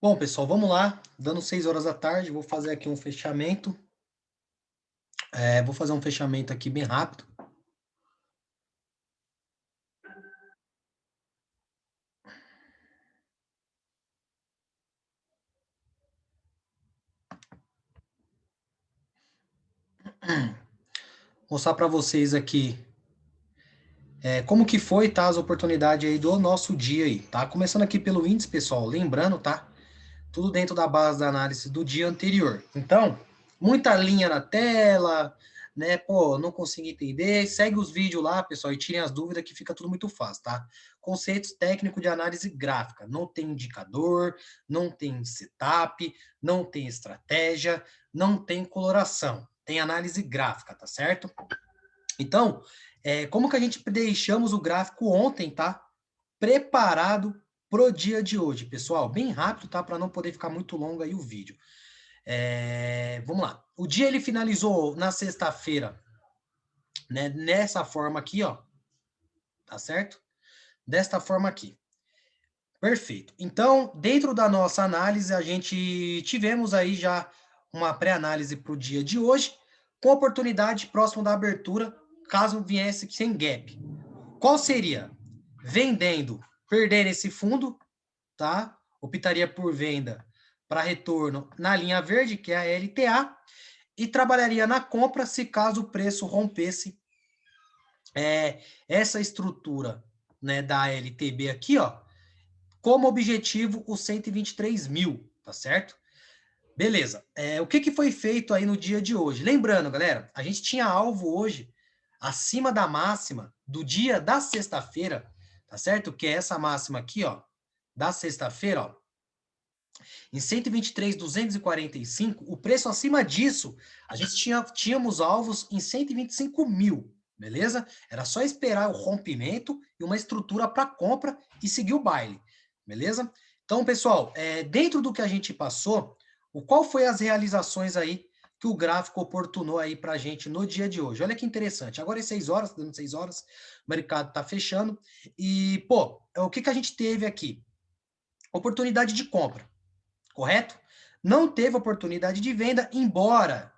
Bom, pessoal, vamos lá. Dando 6 horas da tarde, vou fazer aqui um fechamento. Vou fazer um fechamento aqui bem rápido. Mostrar para vocês aqui como que foi, tá? As oportunidades aí do nosso dia aí, tá? Começando aqui pelo índice, pessoal. Lembrando, tá? Tudo dentro da base da análise do dia anterior. Então, muita linha na tela, né? Pô, não consegui entender. Segue os vídeos lá, pessoal, e tirem as dúvidas que fica tudo muito fácil, tá? Conceitos técnicos de análise gráfica. Não tem indicador, não tem setup, não tem estratégia, não tem coloração. Tem análise gráfica, tá certo? Então, como que a gente deixamos o gráfico ontem, tá? Preparado pro dia de hoje, pessoal. Bem rápido, tá? Para não poder ficar muito longo aí o vídeo. Vamos lá. O dia ele finalizou na sexta-feira, né? Nessa forma aqui, ó. Tá certo? Desta forma aqui. Perfeito. Então, dentro da nossa análise, a gente tivemos aí já uma pré-análise para o dia de hoje, com oportunidade próximo da abertura, caso viesse sem gap. Qual seria? Vendendo, perder esse fundo, tá? Optaria por venda para retorno na linha verde, que é a LTA, e trabalharia na compra se caso o preço rompesse essa estrutura, né, da LTB aqui, ó, como objetivo os 123 mil, tá certo? Beleza. O que foi feito aí no dia de hoje? Lembrando, galera, a gente tinha alvo hoje acima da máxima do dia da sexta-feira, tá certo? Que é essa máxima aqui, ó, da sexta-feira, ó, em 123.245, o preço acima disso, a gente tínhamos alvos em 125 mil, beleza? Era só esperar o rompimento e uma estrutura para compra e seguir o baile, beleza? Então, pessoal, dentro do que a gente passou, qual foi as realizações aí que o gráfico oportunou aí para a gente no dia de hoje? Olha que interessante. Agora é 6 horas, dando 6 horas, o mercado está fechando. E, pô, o que a gente teve aqui? Oportunidade de compra, correto? Não teve oportunidade de venda, embora,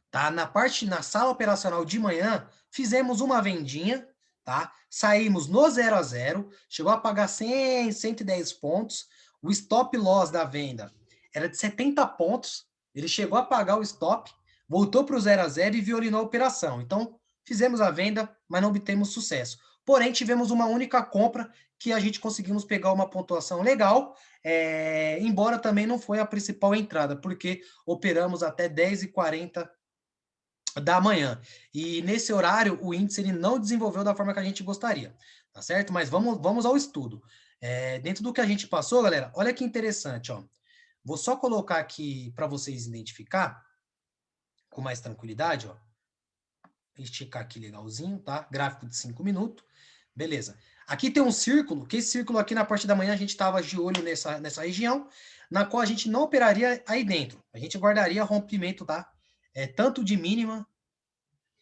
tá? Na sala operacional de manhã, fizemos uma vendinha, tá? Saímos no 0 a 0, chegou a pagar 100, 110 pontos. O stop loss da venda era de 70 pontos. Ele chegou a pagar o stop, voltou para o 0 a 0 e violinou a operação. Então, fizemos a venda, mas não obtemos sucesso. Porém, tivemos uma única compra que a gente conseguimos pegar uma pontuação legal, embora também não foi a principal entrada, porque operamos até 10h40 da manhã. E nesse horário, o índice ele não desenvolveu da forma que a gente gostaria, tá certo? Mas vamos ao estudo. Dentro do que a gente passou, galera, olha que interessante, ó. Vou só colocar aqui para vocês identificar com mais tranquilidade, ó. Esticar aqui legalzinho, tá? Gráfico de 5 minutos. Beleza. Aqui tem um círculo, que esse círculo aqui na parte da manhã a gente estava de olho nessa região, na qual a gente não operaria aí dentro. A gente guardaria rompimento, tá? Tanto de mínima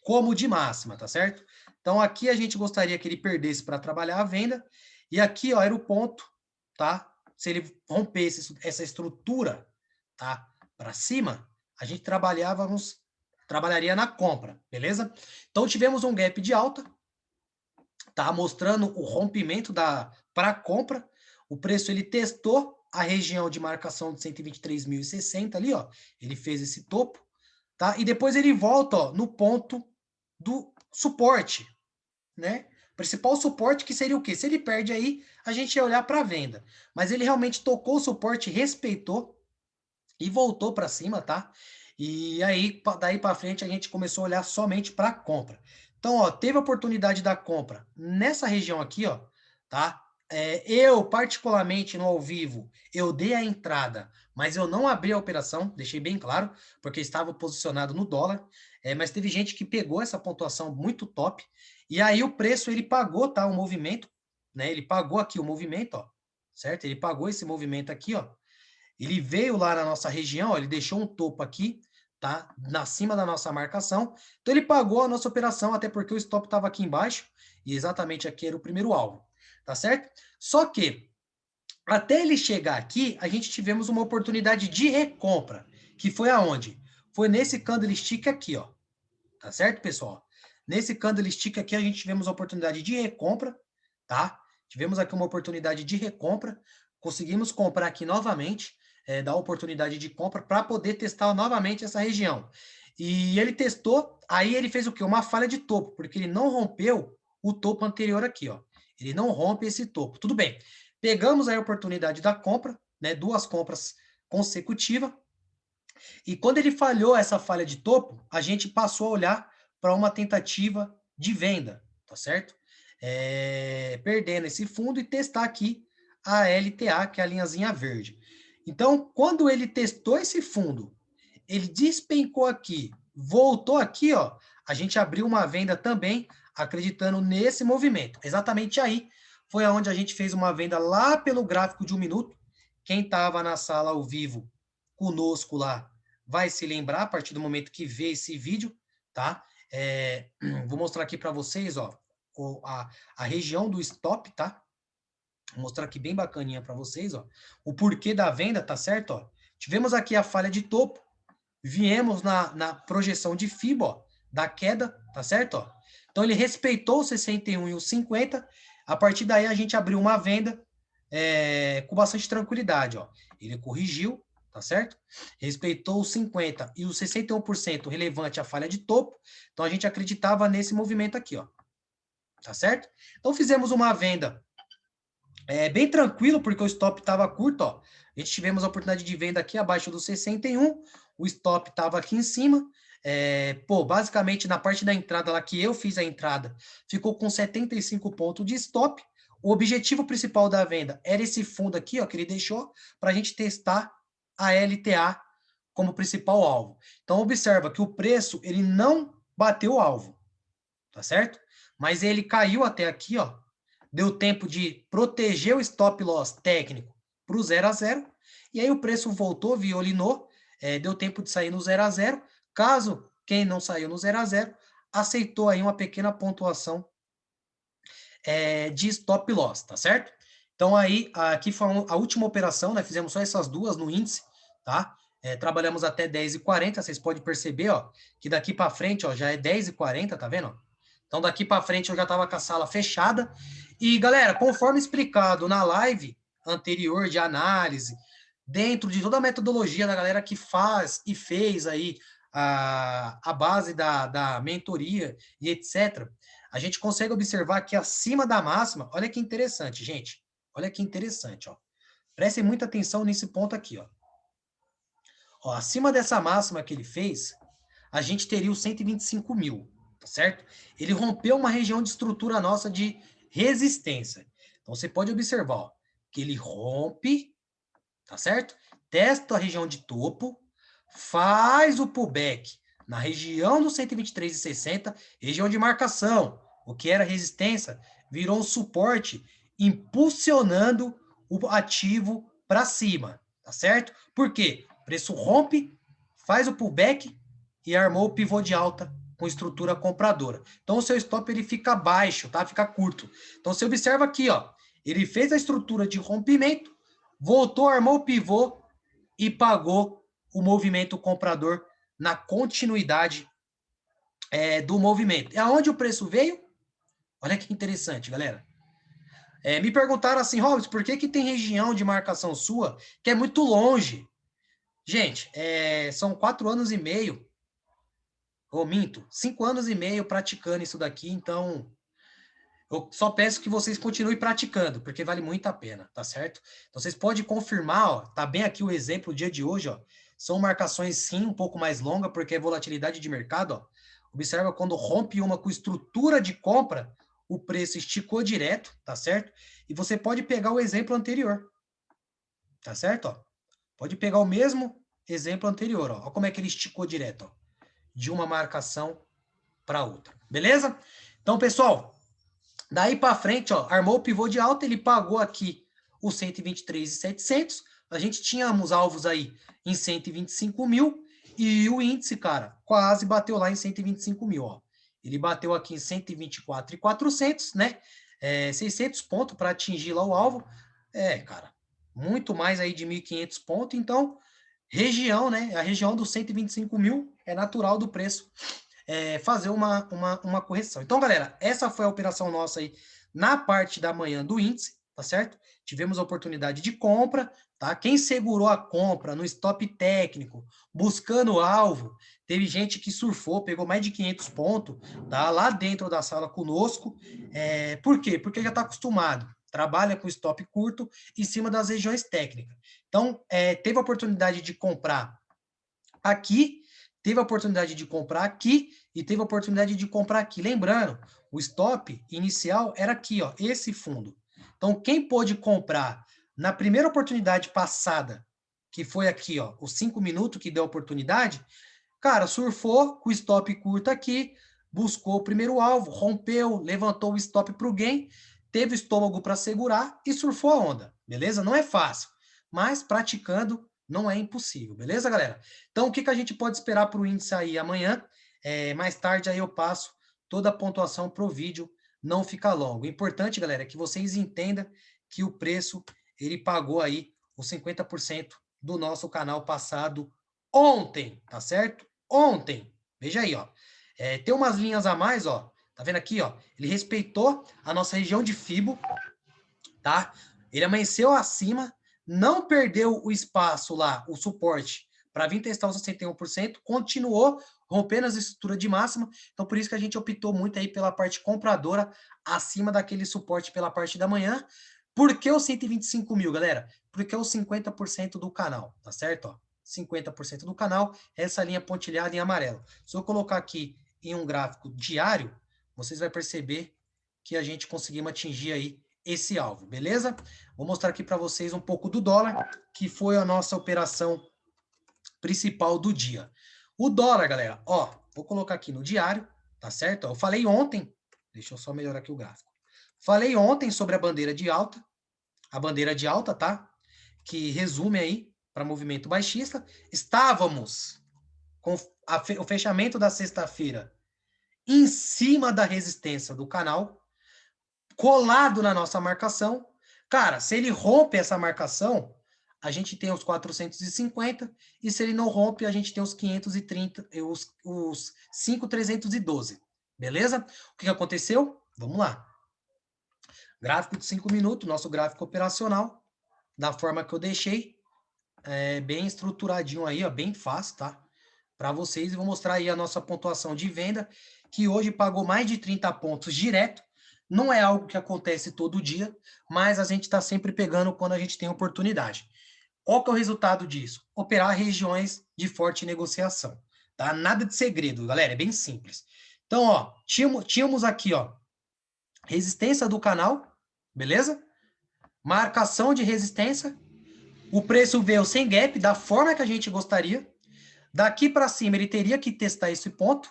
como de máxima, tá certo? Então aqui a gente gostaria que ele perdesse para trabalhar a venda, e aqui, ó, era o ponto, tá? Se ele rompesse essa estrutura, tá? Para cima, a gente trabalharia na compra, beleza? Então tivemos um gap de alta, tá? Mostrando o rompimento para compra. O preço ele testou a região de marcação de 123.060 ali, ó. Ele fez esse topo, tá? E depois ele volta, ó, no ponto do suporte, né? Principal suporte que seria o quê? Se ele perde aí, a gente ia olhar para a venda. Mas ele realmente tocou o suporte, respeitou e voltou para cima, tá? E aí, daí para frente, a gente começou a olhar somente para a compra. Então, ó, teve a oportunidade da compra nessa região aqui, ó, tá? Eu, particularmente, no ao vivo, eu dei a entrada, mas eu não abri a operação, deixei bem claro, porque estava posicionado no dólar. Mas teve gente que pegou essa pontuação muito top, e aí o preço, ele pagou, tá? O movimento, né? Ele pagou aqui o movimento, ó, certo? Ele pagou esse movimento aqui, ó. Ele veio lá na nossa região, ó, ele deixou um topo aqui, tá? Na cima da nossa marcação. Então ele pagou a nossa operação, até porque o stop estava aqui embaixo, e exatamente aqui era o primeiro alvo, tá certo? Só que Até ele chegar aqui, a gente tivemos uma oportunidade de recompra, que foi aonde? Foi nesse candlestick aqui, ó. Tá certo, pessoal? Nesse candlestick aqui, a gente tivemos a oportunidade de recompra, tá? Tivemos aqui uma oportunidade de recompra, conseguimos comprar aqui novamente, dar oportunidade de compra para poder testar novamente essa região. E ele testou, aí ele fez o quê? Uma falha de topo, porque ele não rompeu o topo anterior aqui, ó. Ele não rompe esse topo. Tudo bem. Pegamos aí a oportunidade da compra, né? 2 compras consecutivas. E quando ele falhou essa falha de topo, a gente passou a olhar para uma tentativa de venda, tá certo? Perdendo esse fundo e testar aqui a LTA, que é a linhazinha verde. Então, quando ele testou esse fundo, ele despencou aqui, voltou aqui, ó, a gente abriu uma venda também, acreditando nesse movimento. Exatamente aí foi aonde a gente fez uma venda lá pelo gráfico de 1 minuto. Quem estava na sala ao vivo conosco lá vai se lembrar a partir do momento que vê esse vídeo, tá? Vou mostrar aqui para vocês, ó, a região do stop, tá? Vou mostrar aqui bem bacaninha para vocês, ó, o porquê da venda, tá certo? Ó, tivemos aqui a falha de topo, viemos na projeção de FIBO, ó, da queda, tá certo? Ó? Então ele respeitou o 61 e o 50, a partir daí a gente abriu uma venda com bastante tranquilidade, ó. Ele corrigiu, tá certo? Respeitou os 50 e os 61% relevante à falha de topo, então a gente acreditava nesse movimento aqui, ó. Tá certo? Então fizemos uma venda bem tranquilo, porque o stop estava curto, ó. A gente tivemos a oportunidade de venda aqui abaixo do 61, o stop estava aqui em cima. Basicamente na parte da entrada lá que eu fiz a entrada, ficou com 75 pontos de stop. O objetivo principal da venda era esse fundo aqui, ó, que ele deixou para a gente testar a LTA como principal alvo. Então observa que o preço ele não bateu o alvo, tá certo? Mas ele caiu até aqui, ó. Deu tempo de proteger o stop loss técnico para o 0 a 0, e aí o preço voltou, violinou, deu tempo de sair no 0 a 0. Caso quem não saiu no 0 a 0, aceitou aí uma pequena pontuação de stop loss, tá certo? Então aí, aqui foi a última operação, né? Fizemos só essas duas no índice, tá? Trabalhamos até 10h40, vocês podem perceber, ó, que daqui para frente, ó, já é 10h40, tá vendo? Então daqui para frente eu já tava com a sala fechada. E galera, conforme explicado na live anterior de análise, dentro de toda a metodologia da galera que faz e fez aí a base da mentoria e etc., a gente consegue observar que acima da máxima, olha que interessante, gente. Olha que interessante, ó. Prestem muita atenção nesse ponto aqui, ó. Ó, acima dessa máxima que ele fez, a gente teria os 125 mil, tá certo? Ele rompeu uma região de estrutura nossa de resistência. Então você pode observar, ó, que ele rompe, tá certo? Testa a região de topo, faz o pullback na região do 123,60, região de marcação, o que era resistência, virou um suporte, impulsionando o ativo para cima, tá certo? Por quê? O preço rompe, faz o pullback e armou o pivô de alta com estrutura compradora. Então o seu stop ele fica baixo, tá? Fica curto. Então você observa aqui, ó, ele fez a estrutura de rompimento, voltou, armou o pivô e pagou o movimento comprador na continuidade do movimento. É aonde o preço veio? Olha que interessante, galera. Me perguntaram assim, Robson, por que tem região de marcação sua que é muito longe? Gente, são 4 anos e meio, ou minto, 5 anos e meio praticando isso daqui, então eu só peço que vocês continuem praticando, porque vale muito a pena, tá certo? Então vocês podem confirmar, ó, tá bem aqui o exemplo, o dia de hoje, ó. São marcações sim um pouco mais longas, porque é volatilidade de mercado, ó. Observa quando rompe uma com estrutura de compra, o preço esticou direto, tá certo? E você pode pegar o exemplo anterior, tá certo? Ó? Pode pegar o mesmo exemplo anterior, ó. Ó como é que ele esticou direto, ó. De uma marcação para outra, beleza? Então, pessoal, daí para frente, ó, armou o pivô de alta, ele pagou aqui os 123.700. A gente tínhamos alvos aí em 125 mil e o índice, cara, quase bateu lá em 125 mil, ó. Ele bateu aqui em 124.400, né? 600 pontos para atingir lá o alvo. Cara, muito mais aí de 1.500 pontos, então, região, né, a região dos 125 mil é natural do preço fazer uma correção. Então, galera, essa foi a operação nossa aí na parte da manhã do índice, tá certo? Tivemos a oportunidade de compra, tá? Quem segurou a compra no stop técnico, buscando o alvo, teve gente que surfou, pegou mais de 500 pontos, tá? Lá dentro da sala conosco. Por quê? Porque já está acostumado. Trabalha com stop curto em cima das regiões técnicas. Então, teve a oportunidade de comprar aqui, teve a oportunidade de comprar aqui e teve a oportunidade de comprar aqui. Lembrando, o stop inicial era aqui, ó, esse fundo. Então, quem pôde comprar na primeira oportunidade passada, que foi aqui, ó, os 5 minutos que deu a oportunidade, cara, surfou com o stop curto aqui, buscou o primeiro alvo, rompeu, levantou o stop para o gain, teve estômago para segurar e surfou a onda, beleza? Não é fácil, mas praticando não é impossível, beleza, galera? Então, o que a gente pode esperar para o índice aí amanhã? Mais tarde aí eu passo toda a pontuação pro vídeo, não ficar longo. O importante, galera, é que vocês entendam que o preço, ele pagou aí os 50% do nosso canal passado ontem, tá certo? Ontem. Veja aí, ó. Tem umas linhas a mais, ó. Tá vendo aqui, ó? Ele respeitou a nossa região de Fibo, tá? Ele amanheceu acima, não perdeu o espaço lá, o suporte, para vir testar os 61%, continuou rompendo as estruturas de máxima, então por isso que a gente optou muito aí pela parte compradora, acima daquele suporte pela parte da manhã. Por que os 125 mil, galera? Porque é os 50% do canal, tá certo? Ó, 50% do canal, essa linha pontilhada em amarelo. Se eu colocar aqui em um gráfico diário, vocês vão perceber que a gente conseguimos atingir aí esse alvo, beleza? Vou mostrar aqui para vocês um pouco do dólar, que foi a nossa operação principal do dia. O dólar, galera, ó, vou colocar aqui no diário, tá certo? Eu falei ontem, deixa eu só melhorar aqui o gráfico. Falei ontem sobre a bandeira de alta, tá? Que resume aí para movimento baixista. Estávamos com o fechamento da sexta-feira em cima da resistência do canal, colado na nossa marcação. Cara, se ele rompe essa marcação, a gente tem os 450, e se ele não rompe, a gente tem os 530, os 5,312. Beleza? O que aconteceu? Vamos lá. Gráfico de 5 minutos, nosso gráfico operacional, da forma que eu deixei, bem estruturadinho aí, ó, bem fácil, tá? Para vocês, e vou mostrar aí a nossa pontuação de venda, que hoje pagou mais de 30 pontos direto. Não é algo que acontece todo dia, mas a gente está sempre pegando quando a gente tem oportunidade. Qual que é o resultado disso? Operar regiões de forte negociação, tá? Nada de segredo, galera, é bem simples. Então, ó, tínhamos aqui, ó, resistência do canal, beleza? Marcação de resistência, o preço veio sem gap, da forma que a gente gostaria. Daqui para cima, ele teria que testar esse ponto,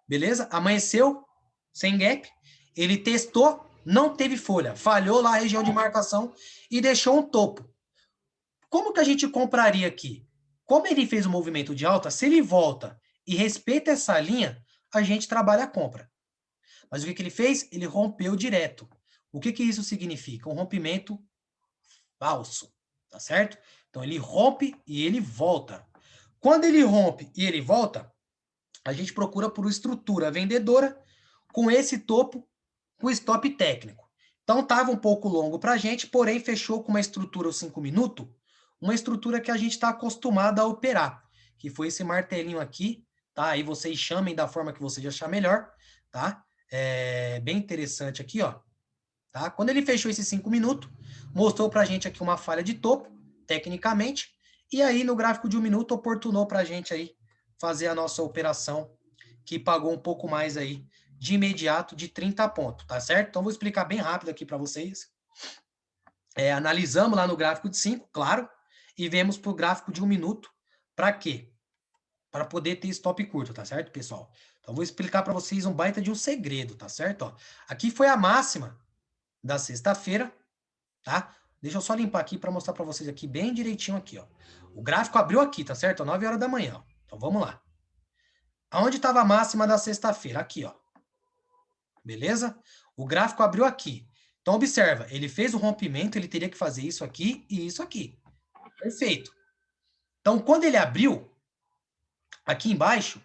beleza? Amanheceu sem gap, ele testou, não teve folha, falhou lá a região de marcação e deixou um topo. Como que a gente compraria aqui? Como ele fez o movimento de alta, se ele volta e respeita essa linha, a gente trabalha a compra. Mas o que ele fez? Ele rompeu direto. O que isso significa? Um rompimento falso, tá certo? Então ele rompe e ele volta. Quando ele rompe e ele volta, a gente procura por estrutura vendedora com esse topo, com stop técnico. Então estava um pouco longo para a gente, porém fechou com uma estrutura os 5 minutos, uma estrutura que a gente está acostumado a operar, que foi esse martelinho aqui, tá? Aí vocês chamem da forma que vocês achar melhor, tá? Bem interessante aqui, ó. Tá? Quando ele fechou esses 5 minutos, mostrou para a gente aqui uma falha de topo, tecnicamente, e aí no gráfico de 1 minuto oportunou para a gente aí fazer a nossa operação, que pagou um pouco mais aí de imediato de 30 pontos, tá certo? Então vou explicar bem rápido aqui para vocês. Analisamos lá no gráfico de 5, claro, e vemos para o gráfico de 1 minuto. Para quê? Para poder ter stop curto, tá certo, pessoal? Então vou explicar para vocês um baita de um segredo, tá certo? Ó, aqui foi a máxima da sexta-feira, tá? Deixa eu só limpar aqui para mostrar para vocês aqui bem direitinho aqui, ó. O gráfico abriu aqui, tá certo? 9 horas da manhã, ó. Então vamos lá. Aonde estava a máxima da sexta-feira? Aqui, ó. Beleza? O gráfico abriu aqui. Então, observa, ele fez o rompimento, ele teria que fazer isso aqui e isso aqui. Perfeito. Então, quando ele abriu, aqui embaixo,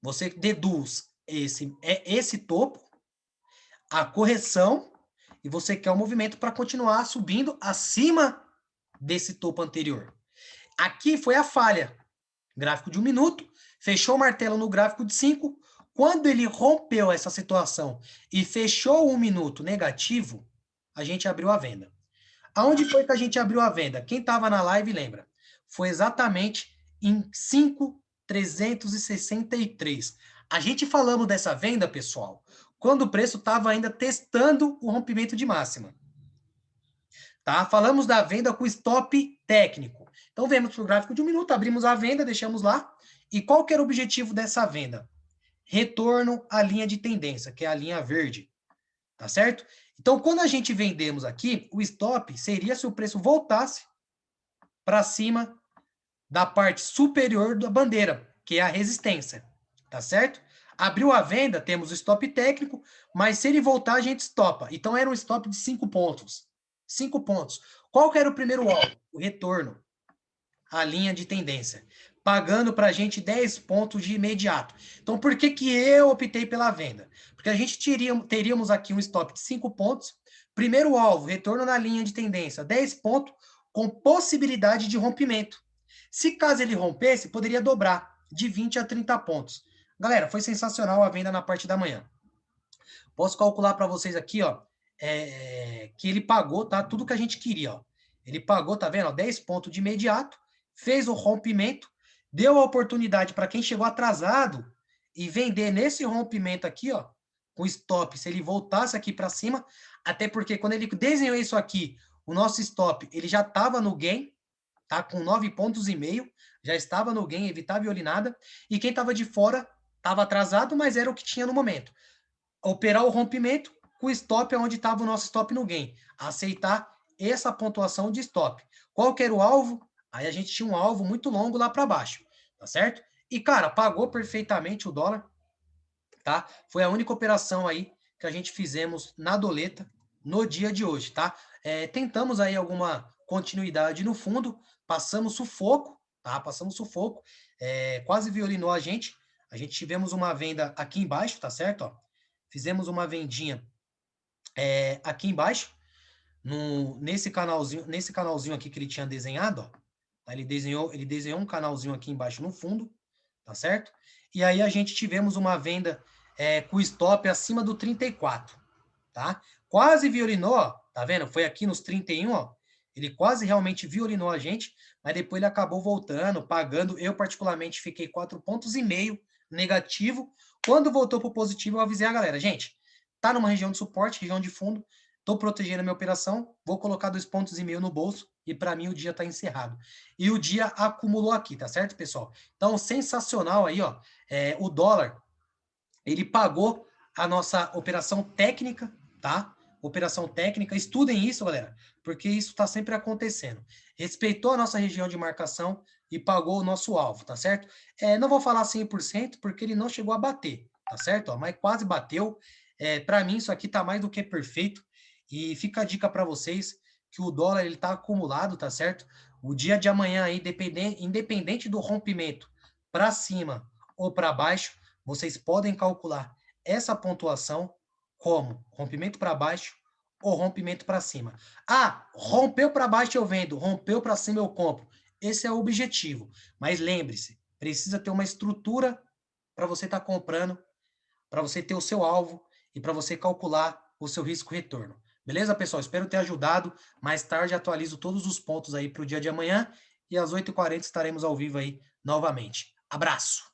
você deduz esse topo, a correção, e você quer o movimento para continuar subindo acima desse topo anterior. Aqui foi a falha. Gráfico de 1 minuto, fechou o martelo no gráfico de 5. Quando ele rompeu essa situação e fechou o 1 minuto negativo, a gente abriu a venda. Aonde foi que a gente abriu a venda? Quem estava na live lembra. Foi exatamente em 5,363. A gente falamos dessa venda, pessoal, quando o preço estava ainda testando o rompimento de máxima. Tá? Falamos da venda com stop técnico. Então, vemos para o gráfico de 1 minuto, abrimos a venda, deixamos lá. E qual que era o objetivo dessa venda? Retorno à linha de tendência, que é a linha verde. Tá certo? Então, quando a gente vendemos aqui, o stop seria se o preço voltasse para cima da parte superior da bandeira, que é a resistência. Tá certo? Abriu a venda, temos o stop técnico, mas se ele voltar, a gente stopa. Então, era um stop de 5 pontos. 5 pontos. Qual que era o primeiro alvo? O retorno à linha de tendência, pagando para a gente 10 pontos de imediato. Então, por que que eu optei pela venda? Porque a gente teríamos aqui um stop de 5 pontos, primeiro alvo, retorno na linha de tendência, 10 pontos, com possibilidade de rompimento. Se caso ele rompesse, poderia dobrar de 20 a 30 pontos. Galera, foi sensacional a venda na parte da manhã. Posso calcular para vocês aqui, ó, que ele pagou, tá? Tudo que a gente queria, ó. Ele pagou, tá vendo? Ó, 10 pontos de imediato, fez o rompimento, deu a oportunidade para quem chegou atrasado e vender nesse rompimento aqui, ó, com stop, se ele voltasse aqui para cima, até porque quando ele desenhou isso aqui, o nosso stop, ele já estava no gain, tá? Com 9,5 pontos, já estava no gain, evitar violinada, e quem estava de fora estava atrasado, mas era o que tinha no momento. Operar o rompimento com o stop onde estava o nosso stop no gain. Aceitar essa pontuação de stop. Qual que era o alvo? Aí a gente tinha um alvo muito longo lá para baixo, tá certo? E, cara, pagou perfeitamente o dólar, tá? Foi a única operação aí que a gente fizemos na doleta no dia de hoje, tá? Tentamos aí alguma continuidade no fundo, passamos sufoco, tá? Passamos sufoco, quase violinou a gente. A gente tivemos uma venda aqui embaixo, tá certo? Ó, fizemos uma vendinha aqui embaixo, nesse canalzinho aqui que ele tinha desenhado, ó. Tá? Ele desenhou um canalzinho aqui embaixo no fundo, tá certo? E aí a gente tivemos uma venda com stop acima do 34, tá? Quase violinou, ó, tá vendo? Foi aqui nos 31, ó. Ele quase realmente violinou a gente, mas depois ele acabou voltando, pagando. Eu, particularmente, fiquei 4,5 pontos negativo. Quando voltou para o positivo, eu avisei a galera, gente, tá numa região de suporte, região de fundo, tô protegendo a minha operação, vou colocar 2,5 pontos no bolso e para mim o dia tá encerrado. E o dia acumulou aqui, tá certo, pessoal? Então, sensacional aí, ó, o dólar, ele pagou a nossa operação técnica, tá? Operação técnica, estudem isso, galera, porque isso está sempre acontecendo. Respeitou a nossa região de marcação e pagou o nosso alvo, tá certo? Não vou falar 100%, porque ele não chegou a bater, tá certo? Ó, mas quase bateu. Para mim, isso aqui tá mais do que perfeito. E fica a dica para vocês que o dólar ele tá acumulado, tá certo? O dia de amanhã aí, independente do rompimento para cima ou para baixo, vocês podem calcular essa pontuação como rompimento para baixo ou rompimento para cima. Ah, rompeu para baixo eu vendo, rompeu para cima eu compro. Esse é o objetivo. Mas lembre-se, precisa ter uma estrutura para você estar comprando, para você ter o seu alvo e para você calcular o seu risco-retorno. Beleza, pessoal? Espero ter ajudado. Mais tarde atualizo todos os pontos aí para o dia de amanhã e às 8h40 estaremos ao vivo aí novamente. Abraço!